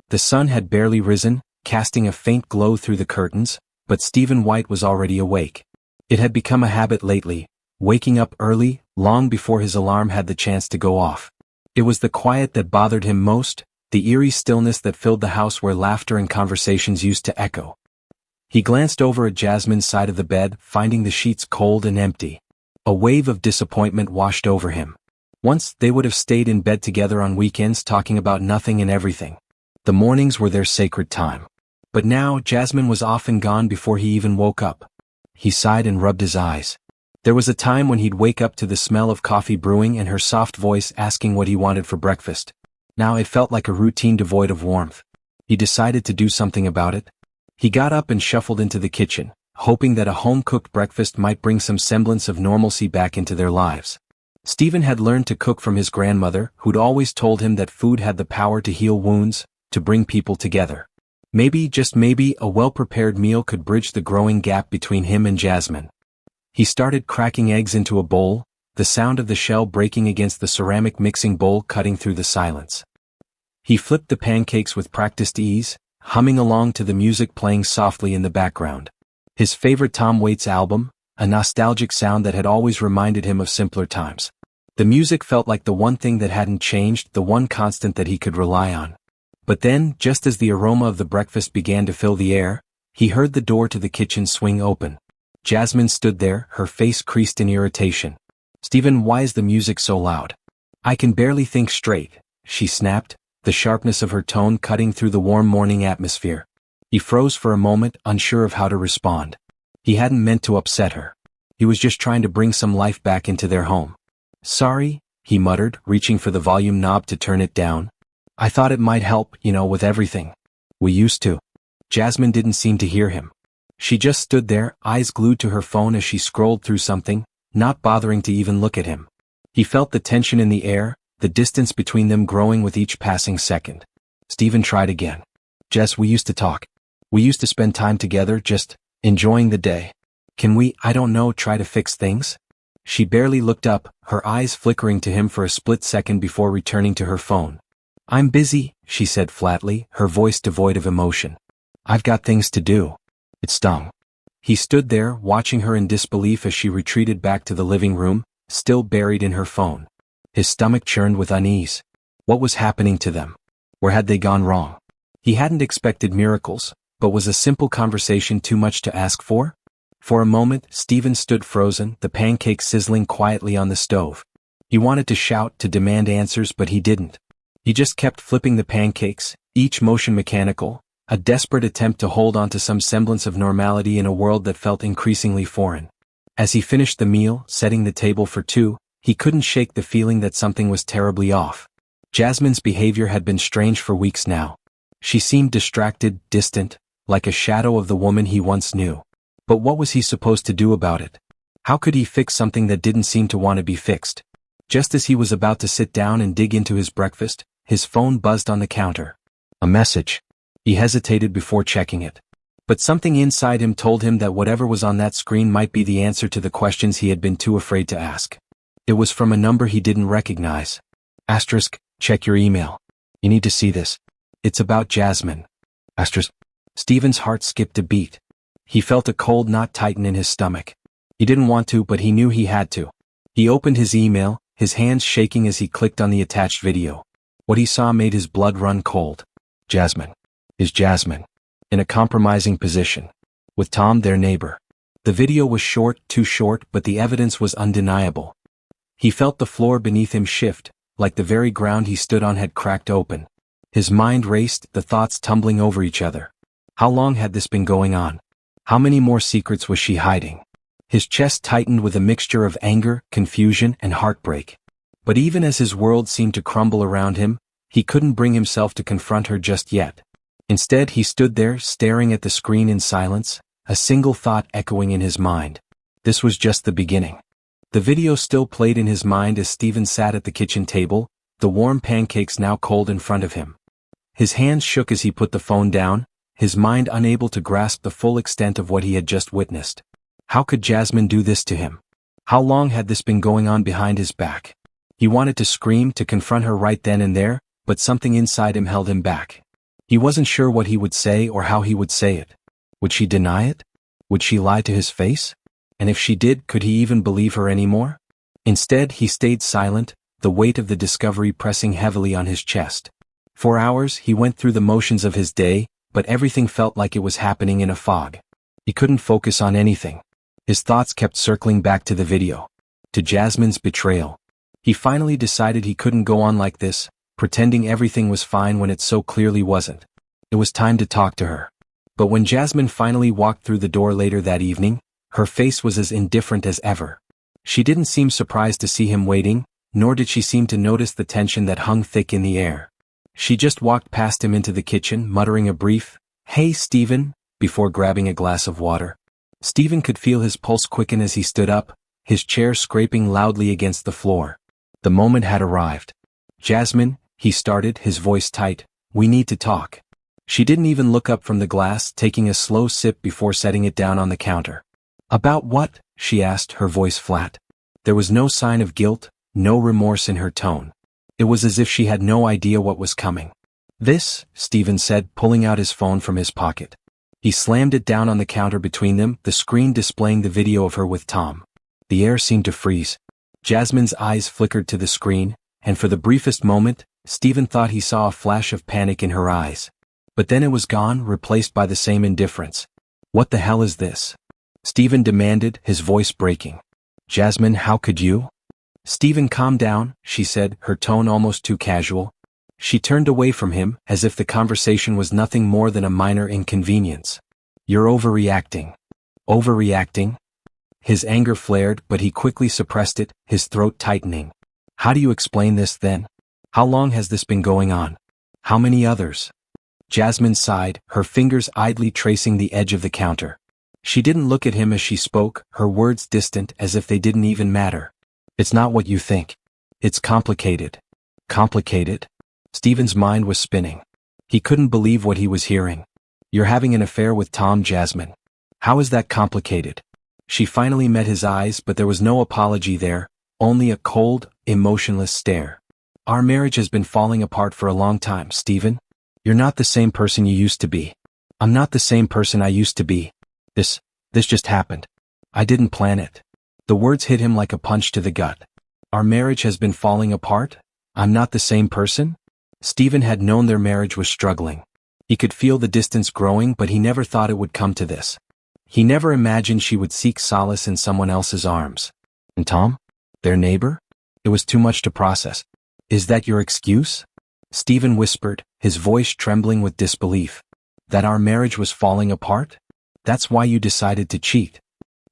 The sun had barely risen, casting a faint glow through the curtains, but Stephen White was already awake. It had become a habit lately, waking up early, long before his alarm had the chance to go off. It was the quiet that bothered him most, the eerie stillness that filled the house where laughter and conversations used to echo. He glanced over at Jasmine's side of the bed, finding the sheets cold and empty. A wave of disappointment washed over him. Once, they would have stayed in bed together on weekends talking about nothing and everything. The mornings were their sacred time. But now, Jasmine was often gone before he even woke up. He sighed and rubbed his eyes. There was a time when he'd wake up to the smell of coffee brewing and her soft voice asking what he wanted for breakfast. Now it felt like a routine devoid of warmth. He decided to do something about it. He got up and shuffled into the kitchen, hoping that a home-cooked breakfast might bring some semblance of normalcy back into their lives. Stephen had learned to cook from his grandmother, who'd always told him that food had the power to heal wounds, to bring people together. Maybe, just maybe, a well-prepared meal could bridge the growing gap between him and Jasmine. He started cracking eggs into a bowl, the sound of the shell breaking against the ceramic mixing bowl cutting through the silence. He flipped the pancakes with practiced ease, humming along to the music playing softly in the background. His favorite Tom Waits album, a nostalgic sound that had always reminded him of simpler times. The music felt like the one thing that hadn't changed, the one constant that he could rely on. But then, just as the aroma of the breakfast began to fill the air, he heard the door to the kitchen swing open. Jasmine stood there, her face creased in irritation. "Stephen, why is the music so loud? I can barely think straight," she snapped, the sharpness of her tone cutting through the warm morning atmosphere. He froze for a moment, unsure of how to respond. He hadn't meant to upset her. He was just trying to bring some life back into their home. "Sorry," he muttered, reaching for the volume knob to turn it down. "I thought it might help, with everything. We used to." Jasmine didn't seem to hear him. She just stood there, eyes glued to her phone as she scrolled through something, not bothering to even look at him. He felt the tension in the air, the distance between them growing with each passing second. Stephen tried again. "Jess, we used to talk. We used to spend time together, just enjoying the day. Can we, I don't know, try to fix things?" She barely looked up, her eyes flickering to him for a split second before returning to her phone. "I'm busy," she said flatly, her voice devoid of emotion. "I've got things to do." It stung. He stood there, watching her in disbelief as she retreated back to the living room, still buried in her phone. His stomach churned with unease. What was happening to them? Where had they gone wrong? He hadn't expected miracles, but was a simple conversation too much to ask for? For a moment, Stephen stood frozen, the pancakes sizzling quietly on the stove. He wanted to shout, to demand answers, but he didn't. He just kept flipping the pancakes, each motion mechanical, a desperate attempt to hold on to some semblance of normality in a world that felt increasingly foreign. As he finished the meal, setting the table for two, he couldn't shake the feeling that something was terribly off. Jasmine's behavior had been strange for weeks now. She seemed distracted, distant, like a shadow of the woman he once knew. But what was he supposed to do about it? How could he fix something that didn't seem to want to be fixed? Just as he was about to sit down and dig into his breakfast, his phone buzzed on the counter. A message. He hesitated before checking it. But something inside him told him that whatever was on that screen might be the answer to the questions he had been too afraid to ask. It was from a number he didn't recognize. Asterisk, check your email. You need to see this. It's about Jasmine. Asterisk. Stephen's heart skipped a beat. He felt a cold knot tighten in his stomach. He didn't want to, but he knew he had to. He opened his email, his hands shaking as he clicked on the attached video. What he saw made his blood run cold. Jasmine. Is Jasmine. In a compromising position. With Tom, their neighbor. The video was short, too short, but the evidence was undeniable. He felt the floor beneath him shift, like the very ground he stood on had cracked open. His mind raced, the thoughts tumbling over each other. How long had this been going on? How many more secrets was she hiding? His chest tightened with a mixture of anger, confusion, and heartbreak. But even as his world seemed to crumble around him, he couldn't bring himself to confront her just yet. Instead, he stood there, staring at the screen in silence, a single thought echoing in his mind. This was just the beginning. The video still played in his mind as Stephen sat at the kitchen table, the warm pancakes now cold in front of him. His hands shook as he put the phone down, his mind unable to grasp the full extent of what he had just witnessed. How could Jasmine do this to him? How long had this been going on behind his back? He wanted to scream, to confront her right then and there, but something inside him held him back. He wasn't sure what he would say or how he would say it. Would she deny it? Would she lie to his face? And if she did, could he even believe her anymore? Instead, he stayed silent, the weight of the discovery pressing heavily on his chest. For hours, he went through the motions of his day, but everything felt like it was happening in a fog. He couldn't focus on anything. His thoughts kept circling back to the video. To Jasmine's betrayal. He finally decided he couldn't go on like this, pretending everything was fine when it so clearly wasn't. It was time to talk to her. But when Jasmine finally walked through the door later that evening, her face was as indifferent as ever. She didn't seem surprised to see him waiting, nor did she seem to notice the tension that hung thick in the air. She just walked past him into the kitchen, muttering a brief, "Hey, Stephen," before grabbing a glass of water. Stephen could feel his pulse quicken as he stood up, his chair scraping loudly against the floor. The moment had arrived. "Jasmine," he started, his voice tight, "we need to talk." She didn't even look up from the glass, taking a slow sip before setting it down on the counter. "About what?" she asked, her voice flat. There was no sign of guilt, no remorse in her tone. It was as if she had no idea what was coming. "This," Stephen said, pulling out his phone from his pocket. He slammed it down on the counter between them, the screen displaying the video of her with Tom. The air seemed to freeze. Jasmine's eyes flickered to the screen, and for the briefest moment, Stephen thought he saw a flash of panic in her eyes. But then it was gone, replaced by the same indifference. "What the hell is this?" Stephen demanded, his voice breaking. "Jasmine, how could you?" "Stephen, calm down," she said, her tone almost too casual. She turned away from him, as if the conversation was nothing more than a minor inconvenience. "You're overreacting." "Overreacting?" His anger flared, but he quickly suppressed it, his throat tightening. "How do you explain this then? How long has this been going on? How many others?" Jasmine sighed, her fingers idly tracing the edge of the counter. She didn't look at him as she spoke, her words distant as if they didn't even matter. "It's not what you think. It's complicated." "Complicated?" Stephen's mind was spinning. He couldn't believe what he was hearing. "You're having an affair with Tom, Jasmine. How is that complicated?" She finally met his eyes, but there was no apology there, only a cold, emotionless stare. "Our marriage has been falling apart for a long time, Stephen. You're not the same person you used to be. I'm not the same person I used to be. This just happened. I didn't plan it." The words hit him like a punch to the gut. "Our marriage has been falling apart? I'm not the same person?" Stephen had known their marriage was struggling. He could feel the distance growing, but he never thought it would come to this. He never imagined she would seek solace in someone else's arms. And Tom? Their neighbor? It was too much to process. "Is that your excuse?" Stephen whispered, his voice trembling with disbelief. "That our marriage was falling apart? That's why you decided to cheat?"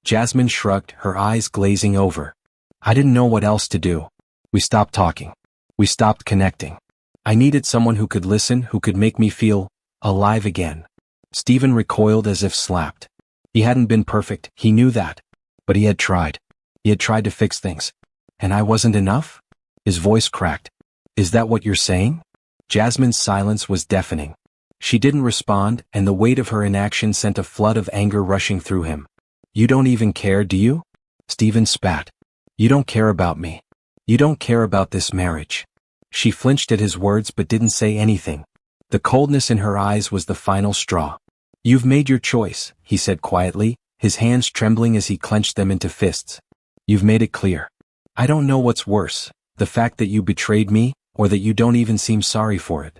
Jasmine shrugged, her eyes glazing over. "I didn't know what else to do. We stopped talking. We stopped connecting. I needed someone who could listen, who could make me feel alive again." Stephen recoiled as if slapped. He hadn't been perfect, he knew that. But he had tried. He had tried to fix things. "And I wasn't enough?" His voice cracked. "Is that what you're saying?" Jasmine's silence was deafening. She didn't respond, and the weight of her inaction sent a flood of anger rushing through him. "You don't even care, do you?" Stephen spat. "You don't care about me. You don't care about this marriage." She flinched at his words but didn't say anything. The coldness in her eyes was the final straw. "You've made your choice," he said quietly, his hands trembling as he clenched them into fists. "You've made it clear. I don't know what's worse, the fact that you betrayed me, or that you don't even seem sorry for it."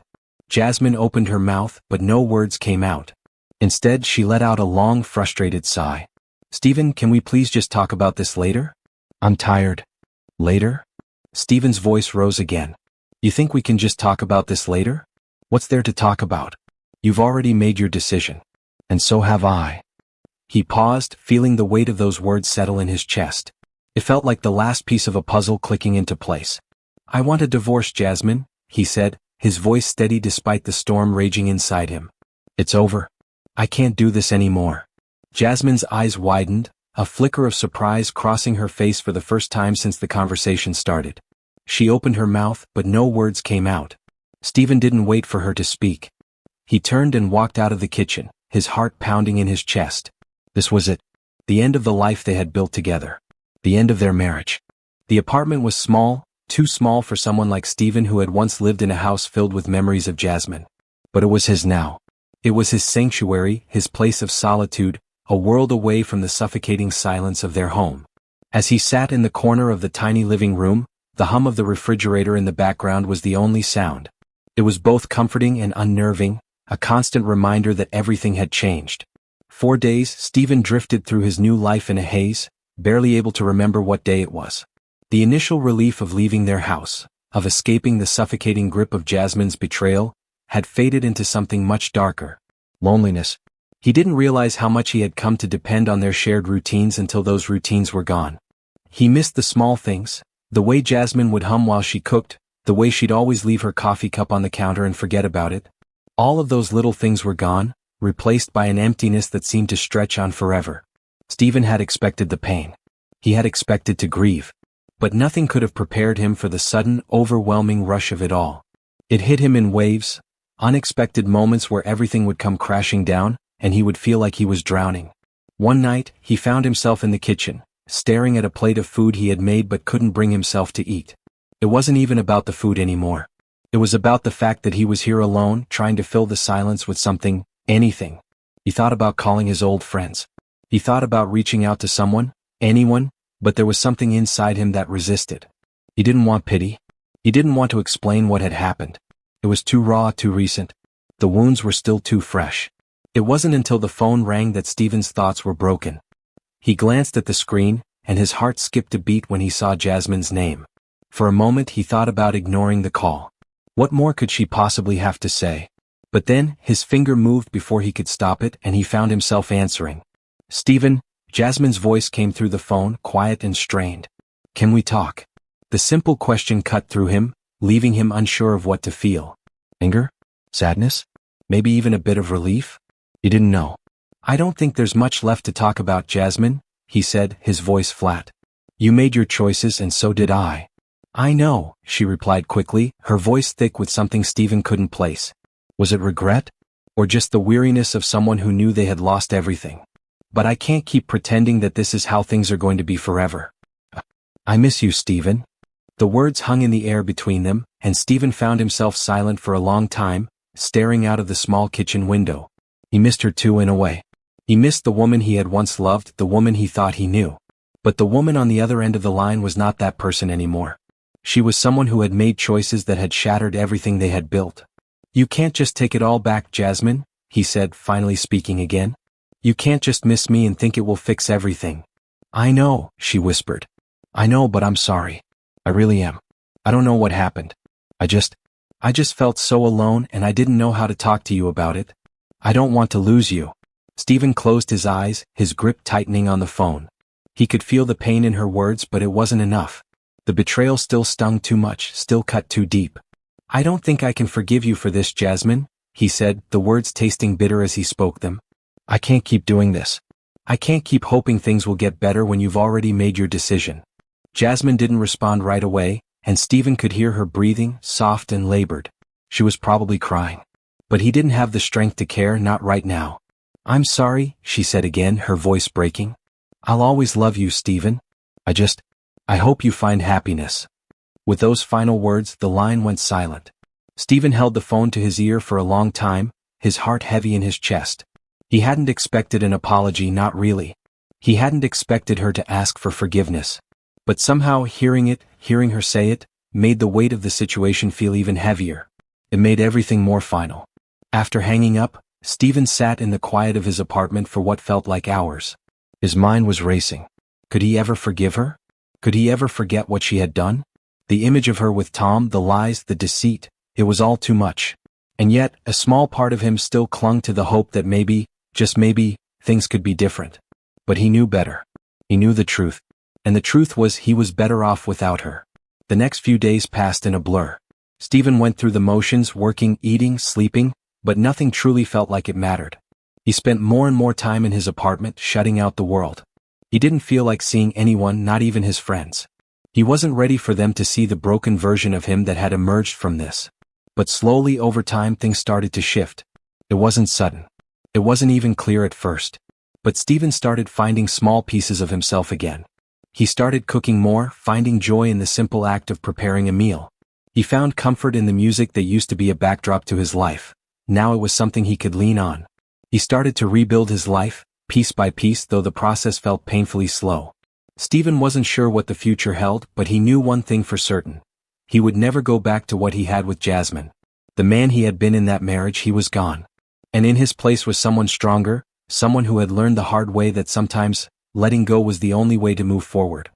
Jasmine opened her mouth, but no words came out. Instead, she let out a long, frustrated sigh. "Stephen, can we please just talk about this later? I'm tired." "Later?" Stephen's voice rose again. "You think we can just talk about this later? What's there to talk about? You've already made your decision. And so have I." He paused, feeling the weight of those words settle in his chest. It felt like the last piece of a puzzle clicking into place. "I want a divorce, Jasmine," he said, his voice steady despite the storm raging inside him. "It's over. I can't do this anymore." Jasmine's eyes widened, a flicker of surprise crossing her face for the first time since the conversation started. She opened her mouth, but no words came out. Stephen didn't wait for her to speak. He turned and walked out of the kitchen, his heart pounding in his chest. This was it. The end of the life they had built together. The end of their marriage. The apartment was small, too small for someone like Stephen who had once lived in a house filled with memories of Jasmine. But it was his now. It was his sanctuary, his place of solitude, a world away from the suffocating silence of their home. As he sat in the corner of the tiny living room, the hum of the refrigerator in the background was the only sound. It was both comforting and unnerving, a constant reminder that everything had changed. 4 days, Stephen drifted through his new life in a haze, barely able to remember what day it was. The initial relief of leaving their house, of escaping the suffocating grip of Jasmine's betrayal, had faded into something much darker. Loneliness. He didn't realize how much he had come to depend on their shared routines until those routines were gone. He missed the small things, the way Jasmine would hum while she cooked, the way she'd always leave her coffee cup on the counter and forget about it. All of those little things were gone, replaced by an emptiness that seemed to stretch on forever. Stephen had expected the pain. He had expected to grieve. But nothing could have prepared him for the sudden, overwhelming rush of it all. It hit him in waves, unexpected moments where everything would come crashing down, and he would feel like he was drowning. One night, he found himself in the kitchen, staring at a plate of food he had made but couldn't bring himself to eat. It wasn't even about the food anymore. It was about the fact that he was here alone, trying to fill the silence with something, anything. He thought about calling his old friends. He thought about reaching out to someone, anyone, but there was something inside him that resisted. He didn't want pity. He didn't want to explain what had happened. It was too raw, too recent. The wounds were still too fresh. It wasn't until the phone rang that Stephen's thoughts were broken. He glanced at the screen, and his heart skipped a beat when he saw Jasmine's name. For a moment he thought about ignoring the call. What more could she possibly have to say? But then, his finger moved before he could stop it and he found himself answering. "Stephen," Jasmine's voice came through the phone, quiet and strained. "Can we talk?" The simple question cut through him, leaving him unsure of what to feel. Anger? Sadness? Maybe even a bit of relief? He didn't know. "I don't think there's much left to talk about, Jasmine," he said, his voice flat. "You made your choices and so did I." "I know," she replied quickly, her voice thick with something Stephen couldn't place. Was it regret? Or just the weariness of someone who knew they had lost everything? "But I can't keep pretending that this is how things are going to be forever." "I miss you, Stephen." The words hung in the air between them, and Stephen found himself silent for a long time, staring out of the small kitchen window. He missed her too in a way. He missed the woman he had once loved, the woman he thought he knew. But the woman on the other end of the line was not that person anymore. She was someone who had made choices that had shattered everything they had built. "You can't just take it all back, Jasmine," he said, finally speaking again. "You can't just miss me and think it will fix everything." "I know," she whispered. "I know, but I'm sorry. I really am. I don't know what happened. I just felt so alone and I didn't know how to talk to you about it. I don't want to lose you." Stephen closed his eyes, his grip tightening on the phone. He could feel the pain in her words, but it wasn't enough. The betrayal still stung too much, still cut too deep. "I don't think I can forgive you for this, Jasmine," he said, the words tasting bitter as he spoke them. "I can't keep doing this. I can't keep hoping things will get better when you've already made your decision." Jasmine didn't respond right away, and Stephen could hear her breathing, soft and labored. She was probably crying. But he didn't have the strength to care, not right now. "I'm sorry," she said again, her voice breaking. "I'll always love you, Stephen. I hope you find happiness." With those final words, the line went silent. Stephen held the phone to his ear for a long time, his heart heavy in his chest. He hadn't expected an apology, not really. He hadn't expected her to ask for forgiveness. But somehow hearing her say it, made the weight of the situation feel even heavier. It made everything more final. After hanging up, Stephen sat in the quiet of his apartment for what felt like hours. His mind was racing. Could he ever forgive her? Could he ever forget what she had done? The image of her with Tom, the lies, the deceit, it was all too much. And yet, a small part of him still clung to the hope that maybe, just maybe, things could be different. But he knew better. He knew the truth. And the truth was he was better off without her. The next few days passed in a blur. Stephen went through the motions, working, eating, sleeping, but nothing truly felt like it mattered. He spent more and more time in his apartment, shutting out the world. He didn't feel like seeing anyone, not even his friends. He wasn't ready for them to see the broken version of him that had emerged from this. But slowly over time things started to shift. It wasn't sudden. It wasn't even clear at first. But Stephen started finding small pieces of himself again. He started cooking more, finding joy in the simple act of preparing a meal. He found comfort in the music that used to be a backdrop to his life. Now it was something he could lean on. He started to rebuild his life, piece by piece, though the process felt painfully slow. Stephen wasn't sure what the future held, but he knew one thing for certain. He would never go back to what he had with Jasmine. The man he had been in that marriage, he was gone. And in his place was someone stronger, someone who had learned the hard way that sometimes letting go was the only way to move forward.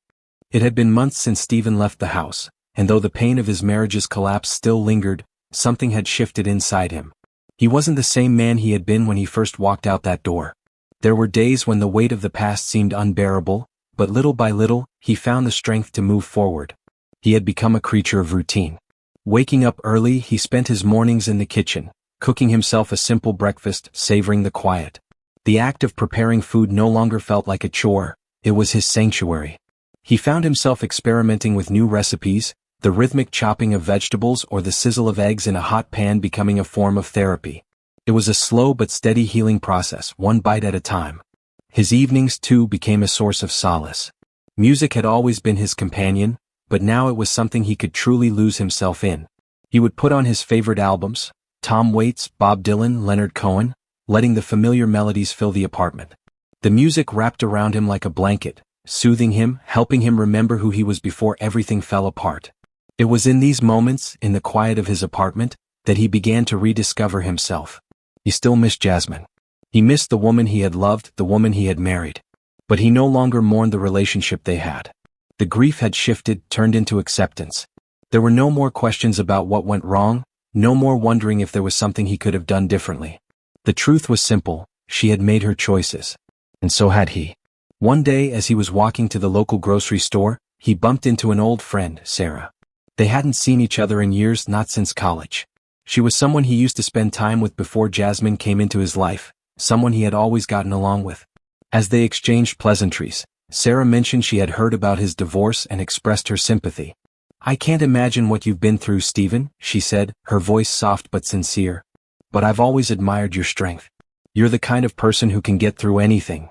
It had been months since Stephen left the house, and though the pain of his marriage's collapse still lingered, something had shifted inside him. He wasn't the same man he had been when he first walked out that door. There were days when the weight of the past seemed unbearable, but little by little, he found the strength to move forward. He had become a creature of routine. Waking up early, he spent his mornings in the kitchen, cooking himself a simple breakfast, savoring the quiet. The act of preparing food no longer felt like a chore, it was his sanctuary. He found himself experimenting with new recipes, the rhythmic chopping of vegetables or the sizzle of eggs in a hot pan becoming a form of therapy. It was a slow but steady healing process, one bite at a time. His evenings, too, became a source of solace. Music had always been his companion, but now it was something he could truly lose himself in. He would put on his favorite albums, Tom Waits, Bob Dylan, Leonard Cohen, letting the familiar melodies fill the apartment. The music wrapped around him like a blanket, soothing him, helping him remember who he was before everything fell apart. It was in these moments, in the quiet of his apartment, that he began to rediscover himself. He still missed Jasmine. He missed the woman he had loved, the woman he had married. But he no longer mourned the relationship they had. The grief had shifted, turned into acceptance. There were no more questions about what went wrong, no more wondering if there was something he could have done differently. The truth was simple, she had made her choices. And so had he. One day, as he was walking to the local grocery store, he bumped into an old friend, Sarah. They hadn't seen each other in years, not since college. She was someone he used to spend time with before Jasmine came into his life, someone he had always gotten along with. As they exchanged pleasantries, Sarah mentioned she had heard about his divorce and expressed her sympathy. "I can't imagine what you've been through, Stephen," she said, her voice soft but sincere. "But I've always admired your strength. You're the kind of person who can get through anything."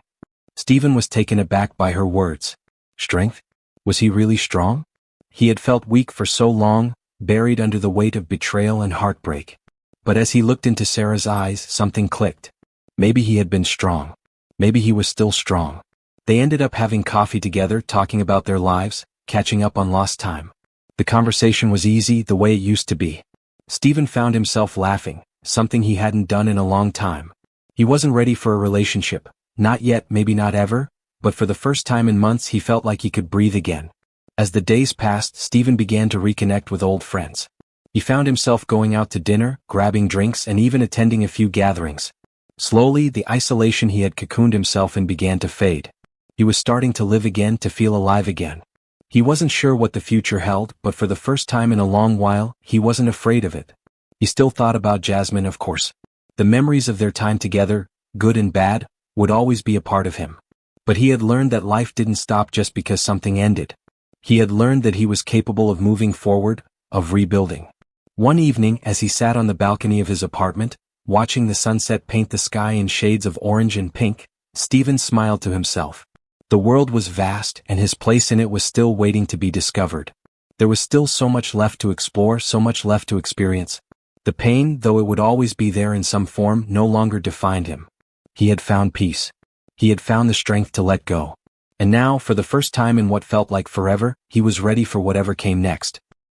Stephen was taken aback by her words. Strength? Was he really strong? He had felt weak for so long, buried under the weight of betrayal and heartbreak. But as he looked into Sarah's eyes, something clicked. Maybe he had been strong. Maybe he was still strong. They ended up having coffee together, talking about their lives, catching up on lost time. The conversation was easy, the way it used to be. Stephen found himself laughing, something he hadn't done in a long time. He wasn't ready for a relationship. Not yet, maybe not ever, but for the first time in months he felt like he could breathe again. As the days passed, Stephen began to reconnect with old friends. He found himself going out to dinner, grabbing drinks, and even attending a few gatherings. Slowly, the isolation he had cocooned himself in began to fade. He was starting to live again, to feel alive again. He wasn't sure what the future held, but for the first time in a long while, he wasn't afraid of it. He still thought about Jasmine, of course. The memories of their time together, good and bad, would always be a part of him. But he had learned that life didn't stop just because something ended. He had learned that he was capable of moving forward, of rebuilding. One evening, as he sat on the balcony of his apartment, watching the sunset paint the sky in shades of orange and pink, Stephen smiled to himself. The world was vast, and his place in it was still waiting to be discovered. There was still so much left to explore, so much left to experience. The pain, though it would always be there in some form, no longer defined him. He had found peace. He had found the strength to let go. And now, for the first time in what felt like forever, he was ready for whatever came next.